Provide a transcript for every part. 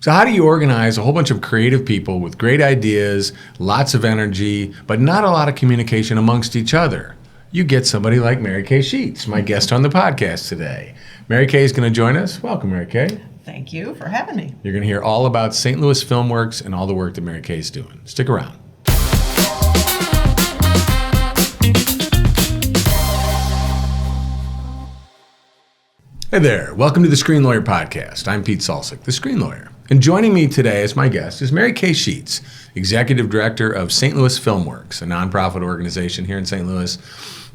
So how do you organize a whole bunch of creative people with great ideas, lots of energy, but not a lot of communication amongst each other? You get somebody like Mary Kay Sheets, my guest on the podcast today. Mary Kay is going to join us. Welcome, Mary Kay. Thank you for having me. You're going to hear all about St. Louis Filmworks and all the work that Mary Kay is doing. Stick around. Hey there. Welcome to the Screen Lawyer Podcast. I'm Pete Salsich, the Screen Lawyer. And joining me today as my guest is Mary Kay Sheets, Executive Director of St. Louis Filmworks, a nonprofit organization here in St. Louis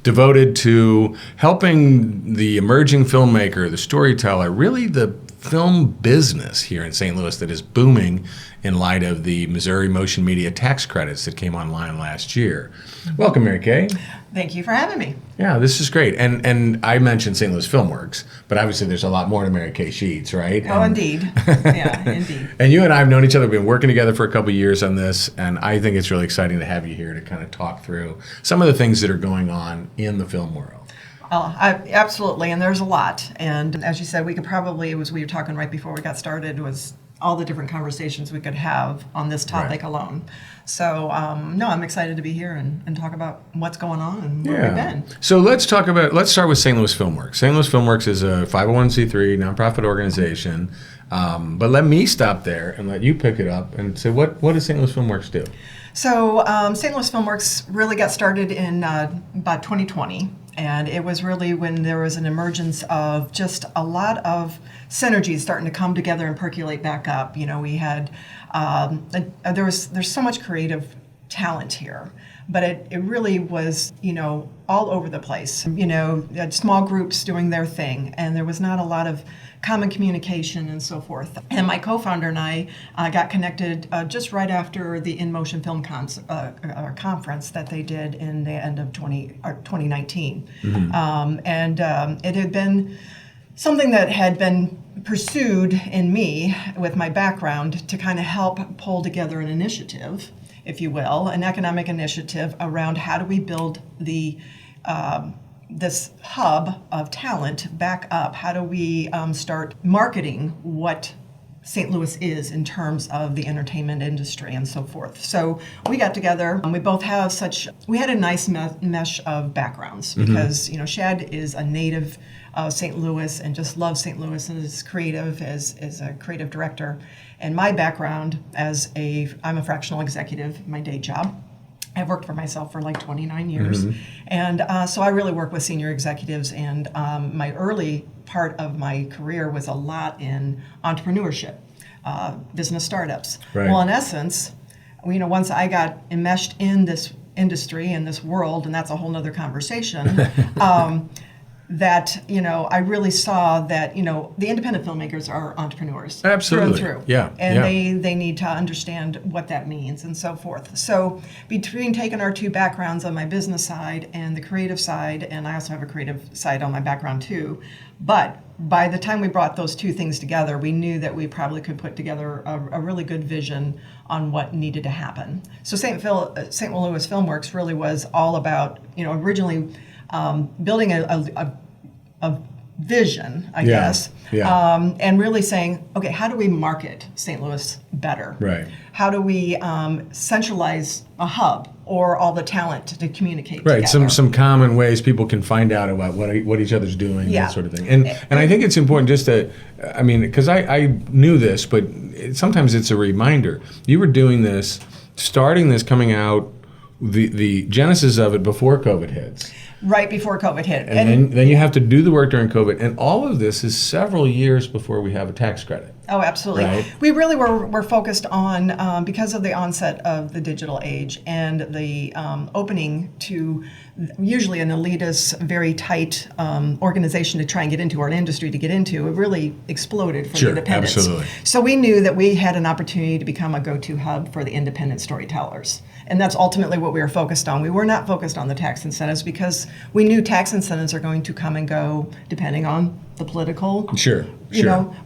devoted to helping the emerging filmmaker, the storyteller, really the film business here in St. Louis that is booming in light of the Missouri Motion Media tax credits that came online last year. Welcome, Mary Kay. Thank you for having me. Yeah, this is great. And I mentioned St. Louis Filmworks, but obviously there's a lot more to Mary Kay Sheets, right? Oh, indeed. Yeah, indeed. And you and I have known each other. We've been working together for a couple of years on this, and I think it's really exciting to have you here to kind of talk through some of the things that are going on in the film world. Absolutely, and there's a lot. And as you said, we were talking right before we got started, was all the different conversations we could have on this topic alone. So, I'm excited to be here and talk about what's going on and where we've been. So let's start with St. Louis Filmworks. St. Louis Filmworks is a 501c3 nonprofit organization. But let me stop there and let you pick it up and say, what does St. Louis Filmworks do? So St. Louis Filmworks really got started in about 2020. And it was really when there was an emergence of just a lot of synergies starting to come together and percolate back up. You know, we had, there's so much creative talent here, but it really was, all over the place. Small groups doing their thing, and there was not a lot of common communication and so forth. And my co-founder and I got connected just right after the In Motion Film conference that they did in the end of 2019. Mm-hmm. It had been something that had been pursued in me with my background to kind of help pull together an initiative, if you will, an economic initiative around how do we build this hub of talent back up. How do we start marketing what St. Louis is in terms of the entertainment industry and so forth. So we got together, and we both have we had a nice mesh of backgrounds because, Shad is a native of St. Louis and just loves St. Louis and is creative as a creative director. And my background I'm a fractional executive, my day job. I've worked for myself for like 29 years. Mm-hmm. And so I really work with senior executives, and my early part of my career was a lot in entrepreneurship, business startups. Right. Well, in essence, once I got enmeshed in this industry and this world, and that's a whole nother conversation, that, I really saw that, the independent filmmakers are entrepreneurs. Absolutely. Through and through. Yeah. And they need to understand what that means and so forth. So between taking our two backgrounds on my business side and the creative side, and I also have a creative side on my background too, but by the time we brought those two things together, we knew that we probably could put together a really good vision on what needed to happen. So St. Louis Filmworks really was all about, originally building a vision, I guess, and really saying, okay, how do we market St. Louis better? Right. How do we centralize a hub or all the talent to communicate together? Some common ways people can find out about what each other's doing, that sort of thing. And I think it's important just to, because I knew this, but sometimes it's a reminder. You were doing this, starting this, coming out, the genesis of it before COVID hits. Right before COVID hit. And then you have to do the work during COVID. And all of this is several years before we have a tax credit. Oh, absolutely. Right? We really were focused on, because of the onset of the digital age and the opening to usually an elitist, very tight organization to try and get into, or an industry to get into, it really exploded for the independents. Absolutely. So we knew that we had an opportunity to become a go-to hub for the independent storytellers. And that's ultimately what we were focused on. We were not focused on the tax incentives because we knew tax incentives are going to come and go depending on the political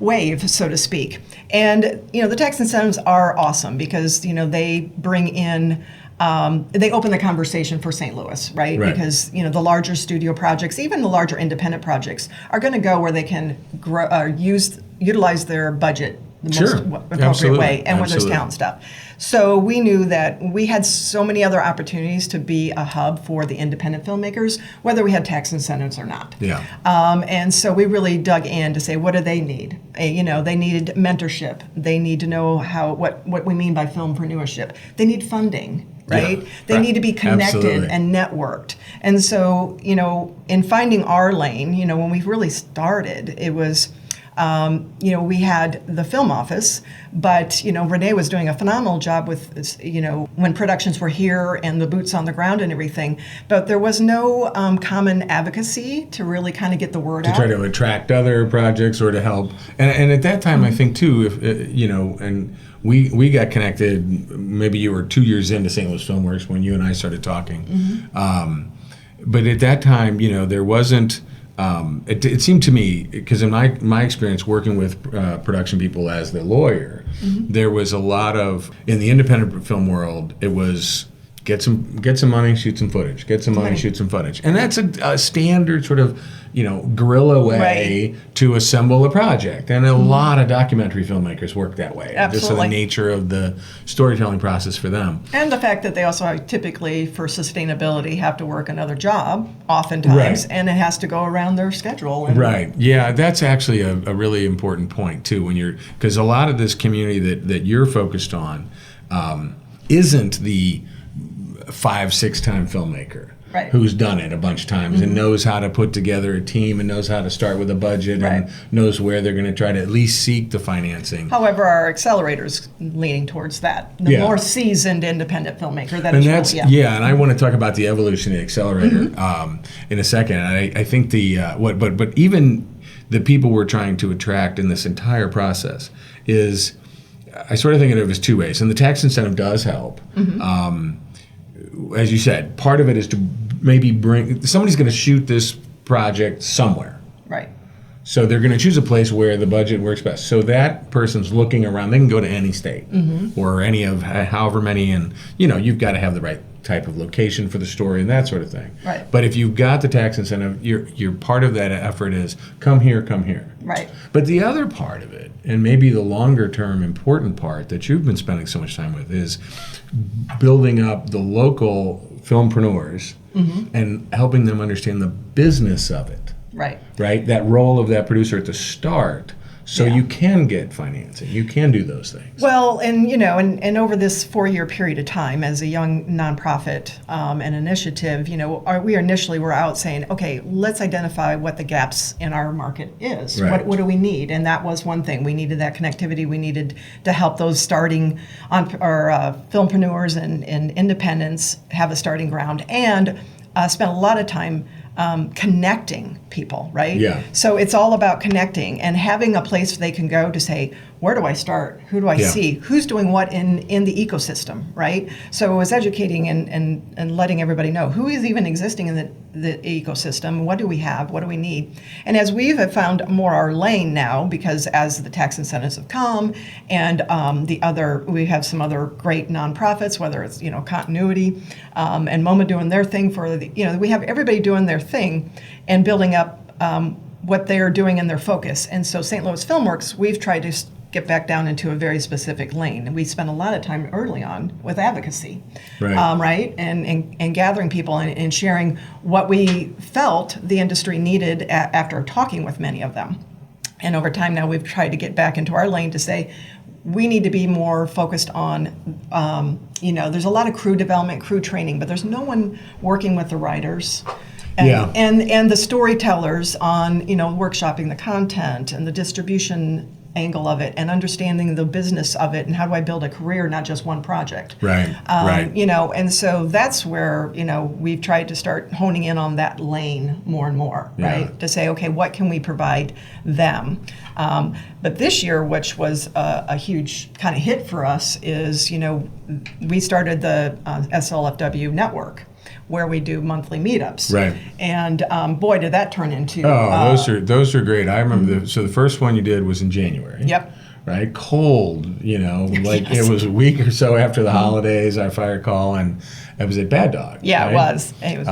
wave, so to speak. And the tax incentives are awesome because they bring in they open the conversation for St. Louis, right? Because the larger studio projects, even the larger independent projects, are going to go where they can grow, utilize their budget the Sure. most appropriate Absolutely. way, and where there's Absolutely. talent stuff. So we knew that we had so many other opportunities to be a hub for the independent filmmakers, whether we had tax incentives or not. Yeah. And so we really dug in to say, what do they need? They needed mentorship. They need to know what we mean by filmpreneurship. They need funding. Right? Yeah. They need to be connected Absolutely. and networked. And so, in finding our lane, when we really started, it was, we had the film office, but, Renee was doing a phenomenal job with, when productions were here and the boots on the ground and everything. But there was no common advocacy to really kind of get the word out. To try to attract other projects or to help. And at that time, I think, too, if and we got connected, maybe you were 2 years into St. Louis Filmworks when you and I started talking. But at that time, there wasn't, it seemed to me, because in my experience working with production people as the lawyer, there was a lot of, in the independent film world, it was get some money, shoot some footage, get some money, shoot some footage. And that's a standard sort of, guerrilla way to assemble a project. And a lot of documentary filmmakers work that way. Absolutely. Just the nature of the storytelling process for them. And the fact that they also typically, for sustainability, have to work another job, oftentimes, and it has to go around their schedule. Right. Yeah, that's actually a really important point, too, because a lot of this community that you're focused on isn't the 5-6 time filmmaker. Right. Who's done it a bunch of times and knows how to put together a team and knows how to start with a budget and knows where they're going to try to at least seek the financing. However, our accelerator's leaning towards that. The more seasoned independent filmmaker. And I want to talk about the evolution of the accelerator in a second. And I think but even the people we're trying to attract in this entire process is, I sort of think of it as two ways. And the tax incentive does help. As you said, part of it is to maybe somebody's going to shoot this project somewhere. Right. So they're going to choose a place where the budget works best. So that person's looking around. They can go to any state or any of however many, and you've got to have the right type of location for the story and that sort of thing. Right. But if you've got the tax incentive, you're part of that effort is come here. Right. But the other part of it, and maybe the longer term important part that you've been spending so much time with, is building up the local filmpreneurs and helping them understand the business of it. Right. Right? That role of that producer at the start, so you can get financing. You can do those things. Well, and over this 4-year period of time, as a young nonprofit and initiative, we initially were out saying, okay, let's identify what the gaps in our market is. Right. What do we need? And that was one thing. We needed that connectivity. We needed to help those starting filmpreneurs and independents have a starting ground, and spent a lot of time connecting people, right? Yeah. So it's all about connecting and having a place they can go to say, where do I start? Who do I see? Who's doing what in the ecosystem, right? So it was educating and letting everybody know who is even existing in the ecosystem. What do we have? What do we need? And as we have found more our lane now, because as the tax incentives have come, and we have some other great nonprofits, whether it's Continuity and MoMA doing their thing we have everybody doing their thing and building up what they are doing in their focus. And so St. Louis Filmworks, we've tried to get back down into a very specific lane. And we spent a lot of time early on with advocacy, right? And gathering people and sharing what we felt the industry needed after talking with many of them. And over time now we've tried to get back into our lane to say, we need to be more focused on, there's a lot of crew development, crew training, but there's no one working with the writers. And the storytellers on, workshopping the content and the distribution angle of it and understanding the business of it and how do I build a career, not just one project. Right. And so that's where, we've tried to start honing in on that lane more and more, right? To say, okay, what can we provide them? But this year, which was a huge kind of hit for us, is, we started the SLFW network, where we do monthly meetups. Right. And boy, did that turn into... those are great. I remember the first one you did was in January. Yep. Right? Cold, it was a week or so after the holidays, if I recall, and it was at Bad Dog. Yeah, right? It was. It was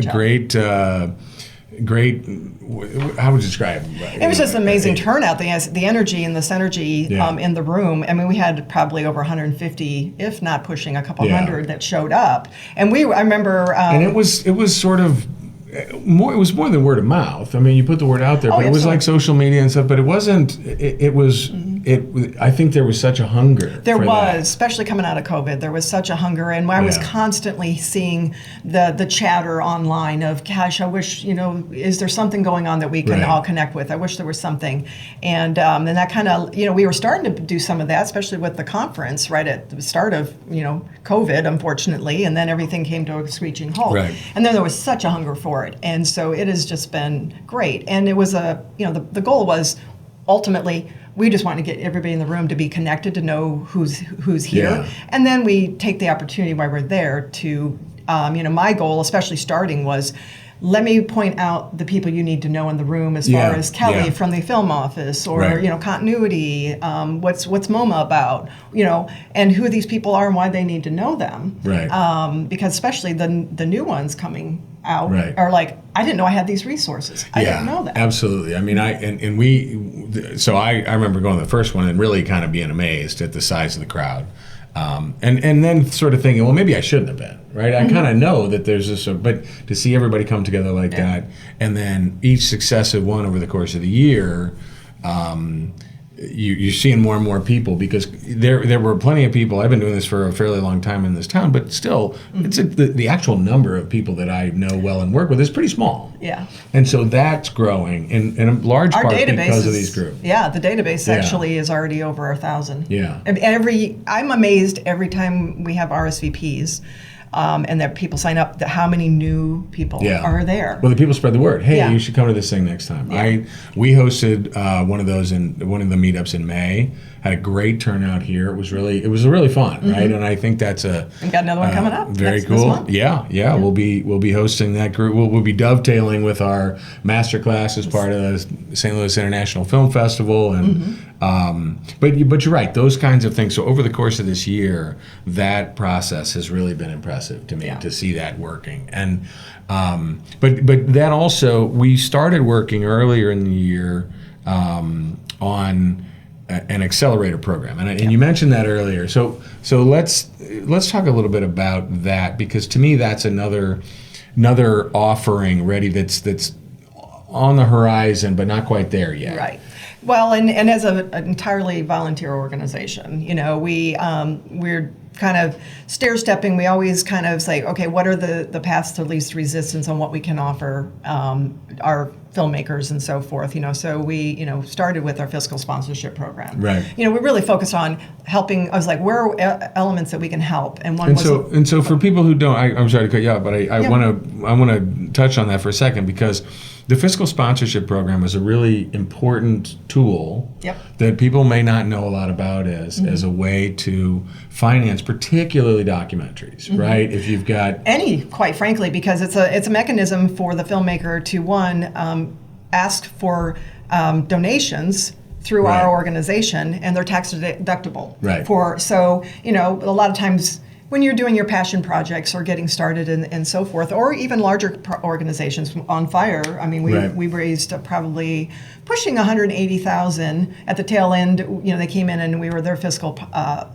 great great. How would you describe? It was just an amazing turnout. The energy and the synergy in the room. I mean, we had probably over 150, if not pushing a couple hundred, that showed up. And I remember. And it was sort of. It was more than word of mouth. I mean, you put the word out there, but it was like social media and stuff. But it wasn't. It was. I think there was such a hunger. There was, especially coming out of COVID, there was such a hunger, and I was constantly seeing the chatter online of, "Gosh, I wish is there something going on that we can all connect with? I wish there was something," and that kind of we were starting to do some of that, especially with the conference right at the start of COVID, unfortunately, and then everything came to a screeching halt, and then there was such a hunger for it, and so it has just been great, and it was the goal was ultimately. We just want to get everybody in the room to be connected, to know who's here. And then we take the opportunity while we're there to, my goal, especially starting, was let me point out the people you need to know in the room as far as Kelly from the film office or, continuity, what's MoMA about, and who these people are and why they need to know them. Because especially the new ones coming out are like, I didn't know I had these resources. I didn't know that. Absolutely. I mean, I remember going to the first one and really kind of being amazed at the size of the crowd. And then sort of thinking, well, maybe I shouldn't have been, right? I kind of know that there's this, but to see everybody come together like that, and then each successive one over the course of the year, you're seeing more and more people, because there were plenty of people. I've been doing this for a fairly long time in this town, but still, it's the actual number of people that I know well and work with is pretty small. And so that's growing in a large part because of these groups. The database actually is already over 1,000. I'm amazed every time we have RSVPs. And that people sign up, how many new people are there. Well, the people spread the word. Hey, you should come to this thing next time. We hosted one of those in one of the meetups in May. Had a great turnout here. It was really fun, right? And I think that's and got another one coming up. Very cool. We'll be hosting that group. We'll be dovetailing with our master class as part of the St. Louis International Film Festival, and but you're right. Those kinds of things. So over the course of this year, that process has really been impressive to me to see that working. And but that also, we started working earlier in the year on an accelerator program, and you mentioned that earlier. So let's talk a little bit about that, because to me that's another offering ready that's on the horizon but not quite there yet. Right. Well, and as an entirely volunteer organization, we're kind of stair-stepping. We always kind of say, okay, what are the paths to least resistance on what we can offer our filmmakers and so forth. So we started with our fiscal sponsorship program. We really focused on helping. I was like, where are elements that we can help? And so for people who don't, I'm sorry to cut you off, but I want to touch on that for a second, because the fiscal sponsorship program is a really important tool that people may not know a lot about as a way to finance, particularly documentaries, right? If you've got quite frankly, because it's a mechanism for the filmmaker to ask for donations through our organization, and they're tax deductible. So a lot of times, when you're doing your passion projects or getting started and so forth, or even larger organizations, On Fire, I mean, we raised probably pushing $180,000 at the tail end. They came in and we were their fiscal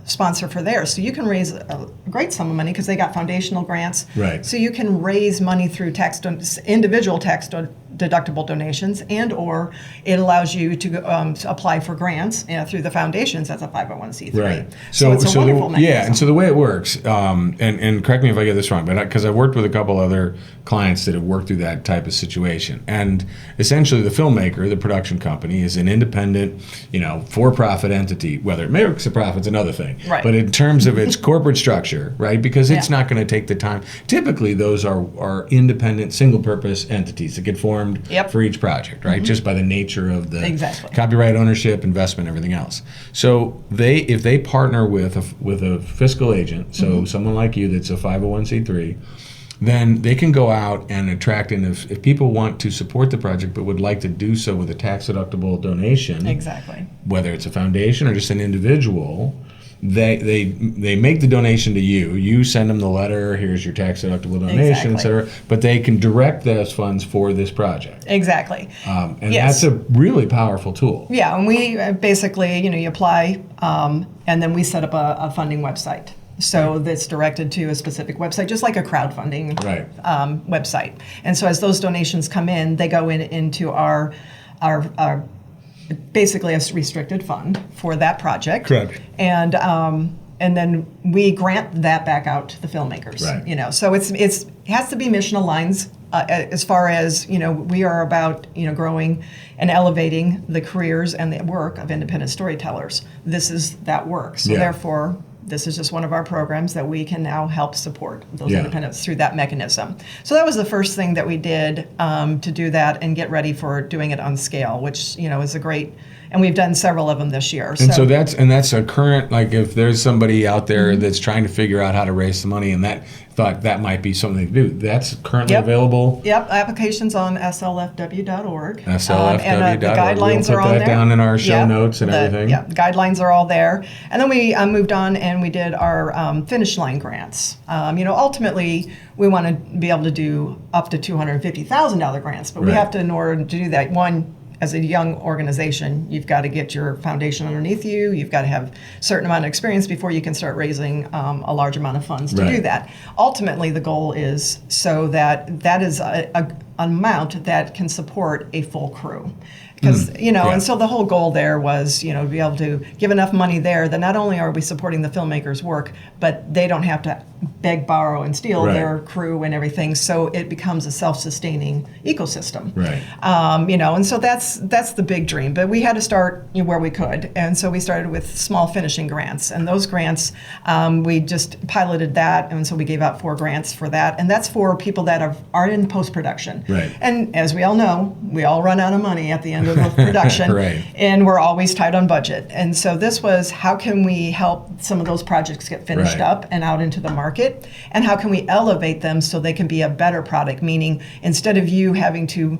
sponsor for theirs. So you can raise a great sum of money because they got foundational grants. So you can raise money through individual tax deductible donations, and or it allows you to apply for grants through the foundations as a 501c3. So it's a wonderful mechanism. And so the way it works, and correct me if I get this wrong, but because I've worked with a couple other clients that have worked through that type of situation, and essentially the filmmaker, the production company, is an independent, for-profit entity. Whether it makes a profit's another thing, but in terms of its corporate structure, right? Because it's not going to take the time. Typically, those are independent, single-purpose entities that get formed for each project, right? Just by the nature of the copyright ownership, investment, everything else. So if they partner with a fiscal agent, so someone like you that's a 501c3, then they can go out and attract, and if people want to support the project but would like to do so with a tax-deductible donation, exactly, whether it's a foundation or just an individual, they make the donation to you. You send them the letter. Here's your tax deductible donation, Exactly. et cetera. But they can direct those funds for this project. Exactly. And Yes. that's a really powerful tool. Yeah, and we basically, you apply, and then we set up a funding website. So that's directed to a specific website, just like a crowdfunding website. And so as those donations come in, they go into our basically a restricted fund for that project. Correct. And then we grant that back out to the filmmakers. Right. So it has to be mission aligned as far as we are about growing and elevating the careers and the work of independent storytellers. This is that work. So therefore, this is just one of our programs that we can now help support those independents through that mechanism. So that was the first thing that we did to do that and get ready for doing it on scale, which is a great. And we've done several of them this year. And so that's a current, like if there's somebody out there that's trying to figure out how to raise the money and that thought that might be something to do, that's currently available? Yep, applications on slfw.org. slfw.org. And the guidelines we'll are on put there. that down in our show notes and everything. Yeah, the guidelines are all there. And then we moved on and we did our finish line grants. Ultimately, we want to be able to do up to $250,000 grants, but we have to, in order to do that, one, as a young organization, you've got to get your foundation underneath you. You've got to have a certain amount of experience before you can start raising a large amount of funds to do that. Ultimately, the goal is so that is an amount that can support a full crew. Because, and so the whole goal there was, to be able to give enough money there that not only are we supporting the filmmakers' work, but they don't have to beg, borrow, and steal their crew and everything. So it becomes a self-sustaining ecosystem. Right. And so that's the big dream. But we had to start where we could. And so we started with small finishing grants. And those grants, we just piloted that. And so we gave out 4 grants for that. And that's for people that are in post-production. Right. And as we all know, we all run out of money at the end of the production. And we're always tight on budget. And so this was, how can we help some of those projects get finished up and out into the market? And how can we elevate them so they can be a better product? Meaning, instead of you having to,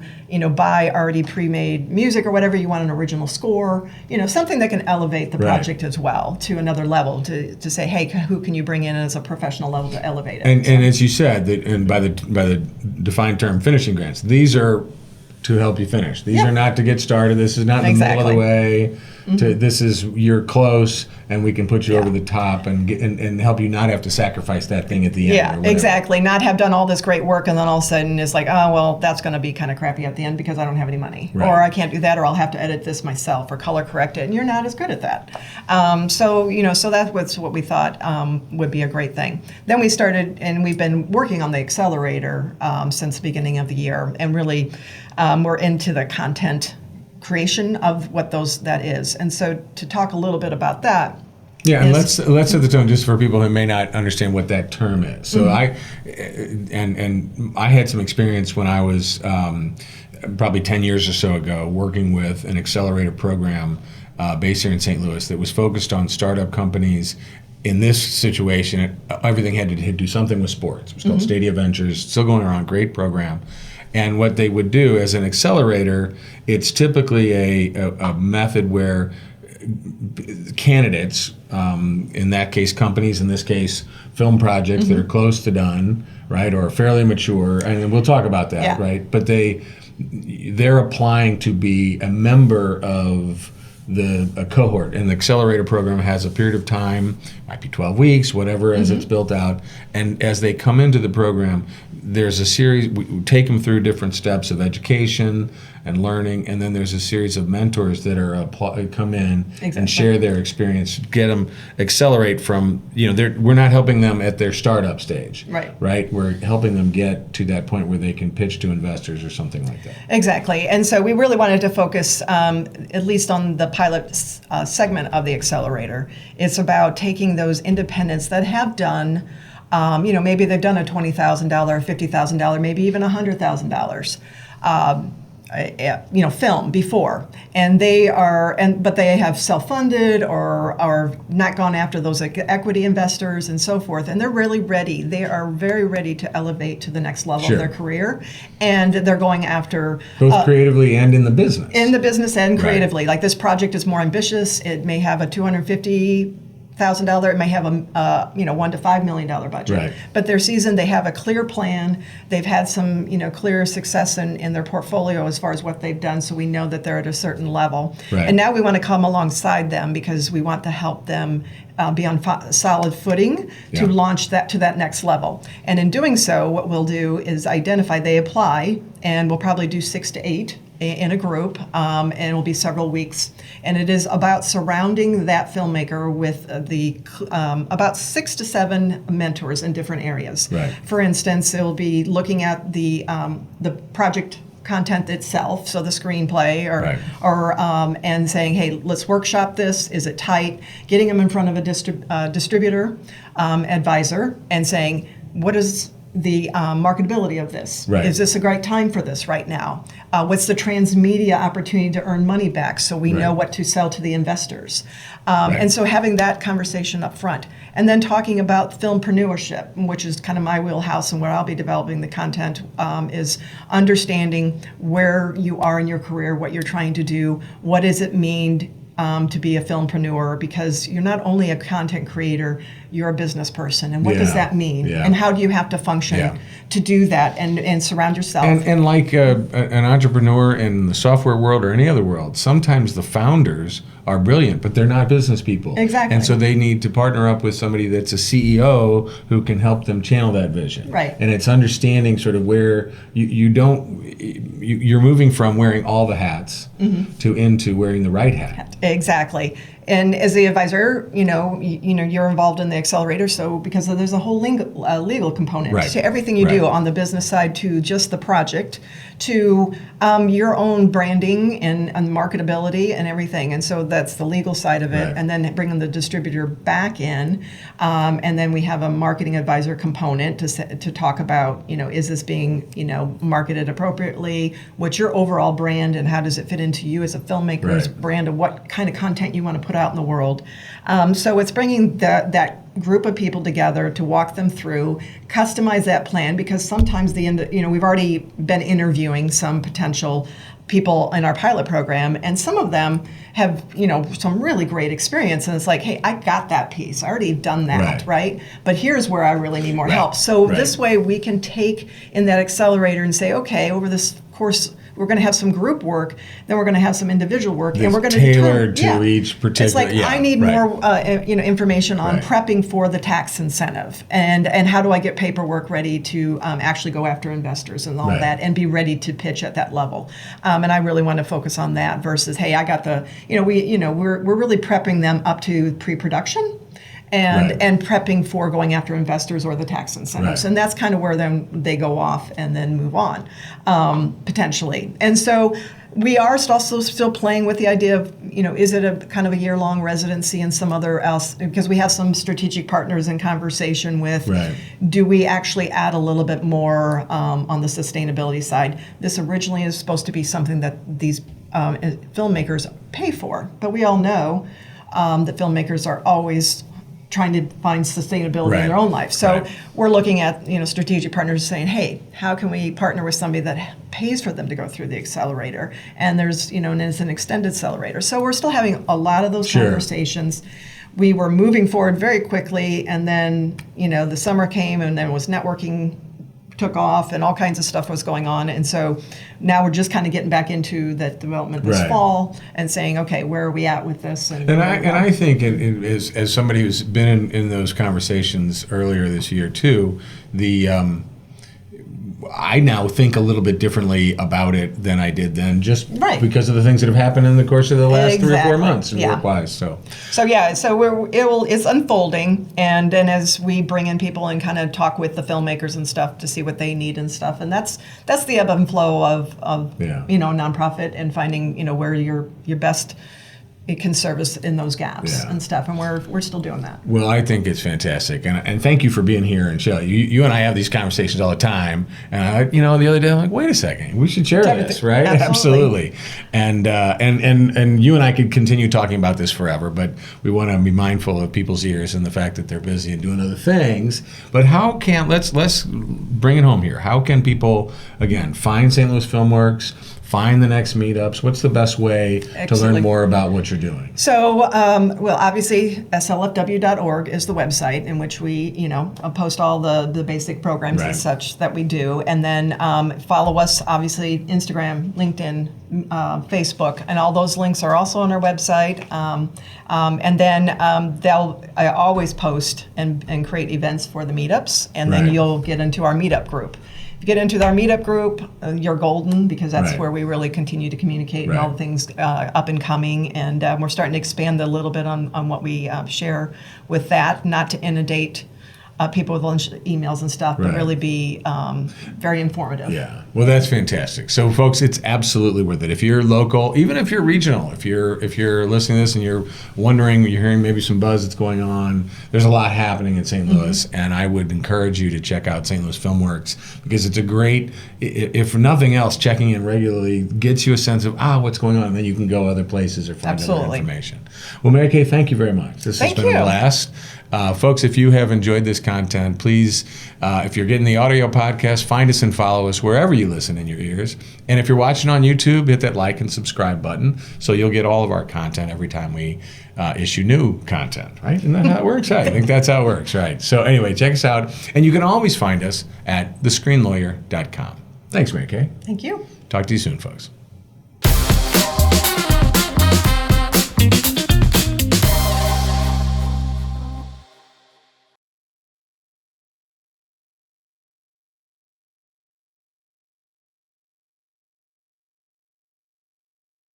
buy already pre-made music or whatever, you want an original score, something that can elevate the project as well to another level, to say, hey, who can you bring in as a professional level to elevate it? And as you said, and by the defined term, finishing grants, these are to help you finish. These are not to get started. This is not in the middle of the way. This is, you're close, and we can put you over the top and help you not have to sacrifice that thing at the end. Yeah, exactly. Not have done all this great work and then all of a sudden it's like, oh, well, that's going to be kind of crappy at the end because I don't have any money. Or I can't do that, or I'll have to edit this myself or color correct it, and you're not as good at that. So that was what we thought would be a great thing. Then we started, and we've been working on the accelerator since the beginning of the year, and really we're into the content creation of what that is. And so to talk a little bit about that. Yeah, and let's set the tone just for people who may not understand what that term is. So I had some experience when I was probably 10 years or so ago working with an accelerator program based here in St. Louis that was focused on startup companies. In this situation, everything had to do something with sports. It was called Stadia Ventures, still going around, great program. And what they would do as an accelerator, it's typically a method where candidates, in that case companies, in this case film projects that are close to done, right, or fairly mature, and we'll talk about that, right? But they're applying to be a member of a cohort, and the accelerator program has a period of time, might be 12 weeks, whatever, as it's built out. And as they come into the program, there's a series, we take them through different steps of education and learning, and then there's a series of mentors that are come in and share their experience, get them accelerate from, we're not helping them at their startup stage, right? We're helping them get to that point where they can pitch to investors or something like that. Exactly, and so we really wanted to focus, at least on the pilot segment of the accelerator. It's about taking those independents that have done, maybe they've done a $20,000, $50,000, maybe even $100,000. Film before, and but they have self-funded or are not gone after those equity investors and so forth, and they're really ready. They are very ready to elevate to the next level of their career, and they're going after both creatively and in the business. In the business and creatively, like this project is more ambitious. It may have a $250,000 $100,000. It may have a $1 to $5 million budget. Right. But they're seasoned. They have a clear plan. They've had some clear success in their portfolio as far as what they've done. So we know that they're at a certain level. Right. And now we want to come alongside them because we want to help them be on solid footing to launch that to that next level. And in doing so, what we'll do is identify. They apply, and we'll probably do 6 to 8 in a group, and it will be several weeks. And it is about surrounding that filmmaker with about 6 to 7 mentors in different areas. Right. For instance, it will be looking at the project content itself, so the screenplay, and saying, hey, let's workshop this. Is it tight? Getting them in front of a distributor, advisor, and saying, what is the marketability of this? Right. Is this a great time for this right now? What's the transmedia opportunity to earn money back so we know what to sell to the investors? And so having that conversation up front. And then talking about filmpreneurship, which is kind of my wheelhouse and where I'll be developing the content, is understanding where you are in your career, what you're trying to do, what does it mean to be a filmpreneur, because you're not only a content creator, you're a business person. And what does that mean? Yeah. And how do you have to function to do that and surround yourself? And like an entrepreneur in the software world or any other world, sometimes the founders are brilliant, but they're not business people. Exactly. And so they need to partner up with somebody that's a CEO who can help them channel that vision. Right. And it's understanding sort of where you're moving from wearing all the hats to into wearing the right hat. Exactly. And as the advisor, you're involved in the accelerator, so because there's a whole legal component to everything you do, on the business side to just the project, to your own branding and marketability and everything. And so that's the legal side of it. Right. And then bringing the distributor back in, and then we have a marketing advisor component to talk about, is this being, marketed appropriately? What's your overall brand, and how does it fit into you as a filmmaker's brand, and what kind of content you want to put out in the world? So it's bringing that group of people together to walk them through, customize that plan, because sometimes we've already been interviewing some potential people in our pilot program, and some of them have some really great experience, and it's like, hey, I got that piece, I already done that, right? But here's where I really need more help. So this way we can take in that accelerator and say, okay, over this course we're going to have some group work, then we're going to have some individual work, and we're going to tailored to each particular. It's like I need more, information on prepping for the tax incentive, and how do I get paperwork ready to actually go after investors and all that, and be ready to pitch at that level. And I really want to focus on that versus, hey, I got the, we're really prepping them up to pre-production. And prepping for going after investors or the tax incentives. And that's kind of where then they go off and then move on, potentially. And so we are also still playing with the idea of, is it a kind of a year-long residency and some other else, because we have some strategic partners in conversation with, do we actually add a little bit more on the sustainability side? This originally is supposed to be something that these filmmakers pay for, but we all know that filmmakers are always trying to find sustainability in their own life. So we're looking at strategic partners saying, hey, how can we partner with somebody that pays for them to go through the accelerator? And there's and it's an extended accelerator. So we're still having a lot of those conversations. We were moving forward very quickly, and then the summer came, and then was networking took off, and all kinds of stuff was going on. And so now we're just kind of getting back into that development this fall and saying, okay, where are we at with this? And I think as somebody who's been in those conversations earlier this year too, I now think a little bit differently about it than I did then, just because of the things that have happened in the course of the last 3 or 4 months work-wise. So it's unfolding, and then as we bring in people and kind of talk with the filmmakers and stuff to see what they need and stuff, and that's the ebb and flow of nonprofit, and finding where your best it can service in those gaps and stuff, and we're still doing that. Well, I think it's fantastic, and thank you for being here and showing. You and I have these conversations all the time, and the other day I'm like, wait a second, we should share this, right? Absolutely. And you and I could continue talking about this forever, but we want to be mindful of people's ears and the fact that they're busy and doing other things. But let's bring it home here. How can people, again, find St. Louis Filmworks, find the next meetups? What's the best way to Excellent. learn more about what you're doing? So, well, obviously, slfw.org is the website in which we, post all the basic programs Right. and such that we do. And then follow us, obviously, Instagram, LinkedIn, Facebook, and all those links are also on our website. And then I always post and create events for the meetups, and then Right. you'll get into our meetup group. If you get into our meetup group, you're golden, because that's Right. where we really continue to communicate and all Right. the things up and coming. And we're starting to expand a little bit on what we share with that, not to inundate people with lunch emails and stuff, but Right. really be very informative. Yeah, well, that's fantastic. So, folks, it's absolutely worth it. If you're local, even if you're regional, if you're listening to this and you're wondering, you're hearing maybe some buzz that's going on, there's a lot happening in St. Louis, and I would encourage you to check out St. Louis Filmworks, because it's a great, if nothing else, checking in regularly gets you a sense of what's going on, and then you can go other places or find other Absolutely. information. Well, Mary Kay, thank you very much. This Thank has been you. a blast. Folks, if you have enjoyed this content, please, if you're getting the audio podcast, find us and follow us wherever you listen in your ears. And if you're watching on YouTube, hit that like and subscribe button so you'll get all of our content every time we issue new content, right? Isn't that how it works? I think that's how it works, right? So anyway, check us out. And you can always find us at thescreenlawyer.com. Thanks, Mary Kay. Thank you. Talk to you soon, folks.